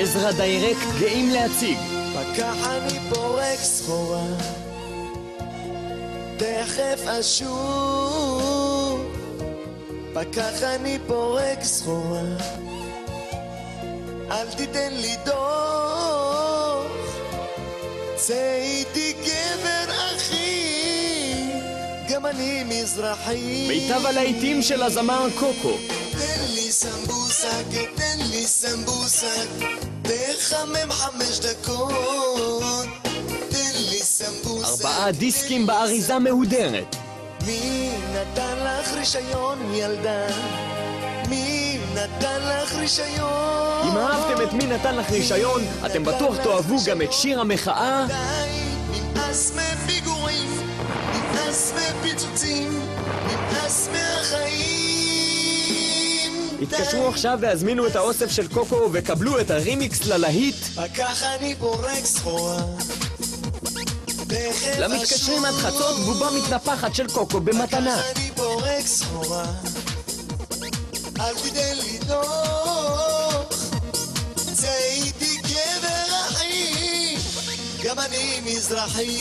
עזרא דיירקט גאים להציג פקח אני פורק סחורה, תכף אשוב. פקח אני פורק סחורה, אל תיתן לי דוח, צא איתי גבר אחי, גם אני מזרחי. מיטב הלהיטים של הזמר קוקו. תן לי סמבוסק, תן לי סמבוסק, תחמם 5 דקות. תן לי סמבוסק. 4 דיסקים באריזה מהודרת. מי נתן לך רישיון ילדה? מי נתן לך רישיון? אם אהבתם את מי נתן לך רישיון, אתם בטוח תאהבו גם את שיר המחאה. די, נמאס מפיגורים, נמאס מפיצוצים, נמאס מהחיים. התקשרו עכשיו והזמינו את האוסף של קוקו וקבלו את הרימיקס ללהיט. פקח אני פורק סחורה, למתקשרים עד חצות בובה מתנפחת של קוקו במתנה. פקח אני פורק סחורה, אל תיתן לי דוח, צא איתי גבר אחי, גם אני מזרחי.